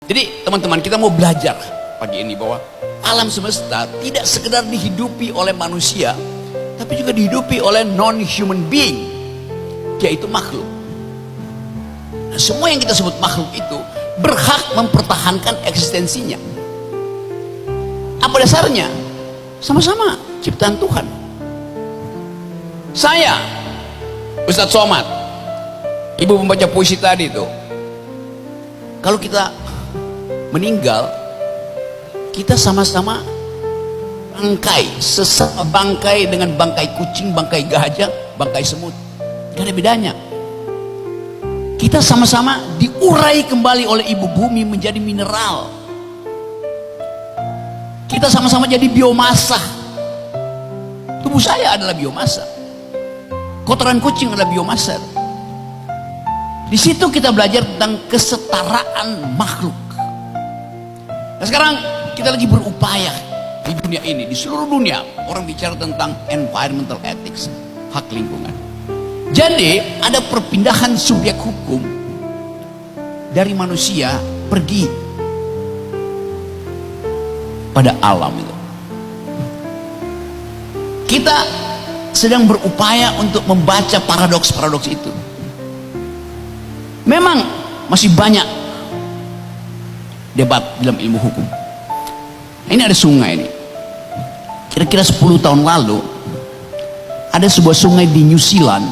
Jadi teman-teman, kita mau belajar pagi ini bahwa alam semesta tidak sekedar dihidupi oleh manusia, tapi juga dihidupi oleh non-human being, yaitu makhluk. Nah, semua yang kita sebut makhluk itu berhak mempertahankan eksistensinya. Apa dasarnya? Sama-sama ciptaan Tuhan. Saya, Ustadz Somad, ibu pembaca puisi tadi itu, kalau kita meninggal, kita sama-sama bangkai, sesama bangkai dengan bangkai kucing, bangkai gajah, bangkai semut. Gak ada bedanya. Kita sama-sama diurai kembali oleh ibu bumi menjadi mineral. Kita sama-sama jadi biomasa. Tubuh saya adalah biomasa. Kotoran kucing adalah biomasa. Di situ kita belajar tentang kesetaraan makhluk. Nah, sekarang kita lagi berupaya di dunia ini, di seluruh dunia orang bicara tentang environmental ethics, hak lingkungan. Jadi ada perpindahan subjek hukum dari manusia pergi pada alam itu. Kita sedang berupaya untuk membaca paradoks-paradoks itu. Memang masih banyak debat dalam ilmu hukum. Ini ada sungai ini. Kira-kira 10 tahun lalu ada sebuah sungai di New Zealand,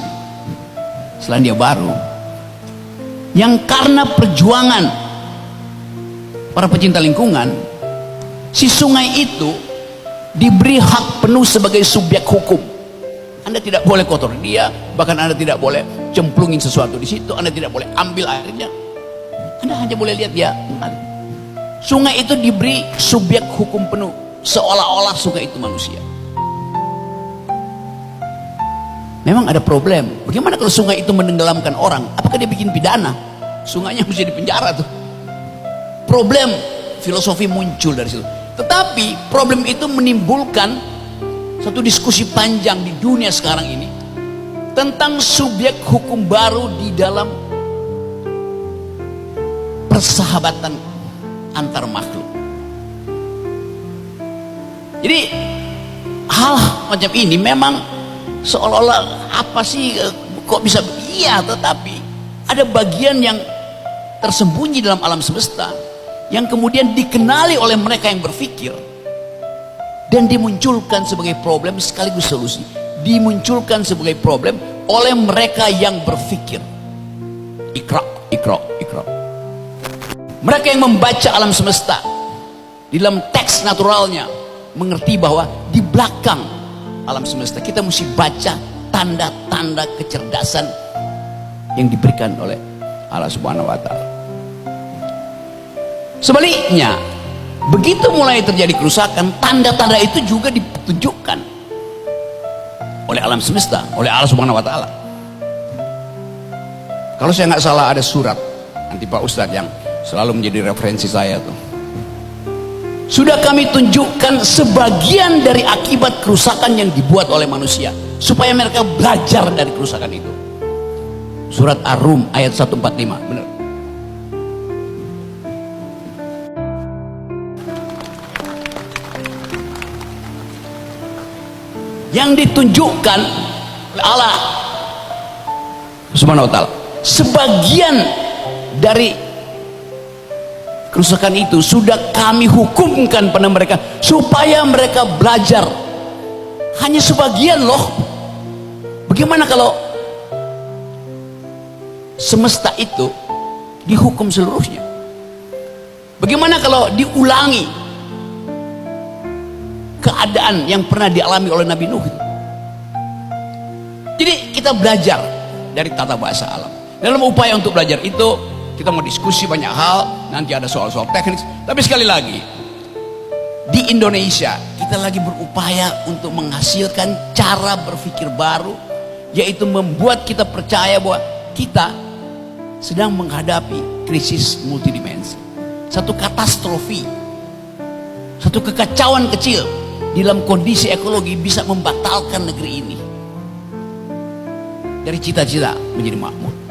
Selandia Baru, yang karena perjuangan para pecinta lingkungan, si sungai itu diberi hak penuh sebagai subjek hukum. Anda tidak boleh kotor dia, bahkan Anda tidak boleh cemplungin sesuatu di situ, Anda tidak boleh ambil airnya, Anda hanya boleh lihat dia mengalir. Sungai itu diberi subjek hukum penuh, seolah-olah sungai itu manusia. Memang ada problem. Bagaimana kalau sungai itu menenggelamkan orang? Apakah dia bikin pidana? Sungainya mesti dipenjara tuh. Problem filosofi muncul dari situ. Tetapi problem itu menimbulkan satu diskusi panjang di dunia sekarang ini tentang subjek hukum baru di dalam persahabatan antar makhluk. Jadi hal macam ini memang seolah-olah apa sih, kok bisa, iya, tetapi ada bagian yang tersembunyi dalam alam semesta yang kemudian dikenali oleh mereka yang berpikir dan dimunculkan sebagai problem sekaligus solusi. Dimunculkan sebagai problem oleh mereka yang berpikir. Ikra. Mereka yang membaca alam semesta di dalam teks naturalnya mengerti bahwa di belakang alam semesta kita mesti baca tanda-tanda kecerdasan yang diberikan oleh Allah Subhanahu wa Ta'ala. Sebaliknya, begitu mulai terjadi kerusakan, tanda-tanda itu juga ditunjukkan oleh alam semesta, oleh Allah Subhanahu wa Ta'ala. Kalau saya nggak salah ada surat, nanti Pak Ustadz yang selalu menjadi referensi saya tuh. Sudah kami tunjukkan sebagian dari akibat kerusakan yang dibuat oleh manusia, supaya mereka belajar dari kerusakan itu. Surat Ar-Rum ayat 145, benar. Yang ditunjukkan oleh Allah Subhanahu wa Ta'ala, sebagian dari kerusakan itu sudah kami hukumkan pada mereka supaya mereka belajar. Hanya sebagian loh. Bagaimana kalau semesta itu dihukum seluruhnya? Bagaimana kalau diulangi keadaan yang pernah dialami oleh Nabi Nuh itu? Jadi kita belajar dari tata bahasa alam. Dalam upaya untuk belajar itu, kita mau diskusi banyak hal, nanti ada soal-soal teknis. Tapi sekali lagi, di Indonesia kita lagi berupaya untuk menghasilkan cara berpikir baru, yaitu membuat kita percaya bahwa kita sedang menghadapi krisis multidimensi, satu katastrofi, satu kekacauan kecil di dalam kondisi ekologi bisa membatalkan negeri ini dari cita-cita menjadi makmur.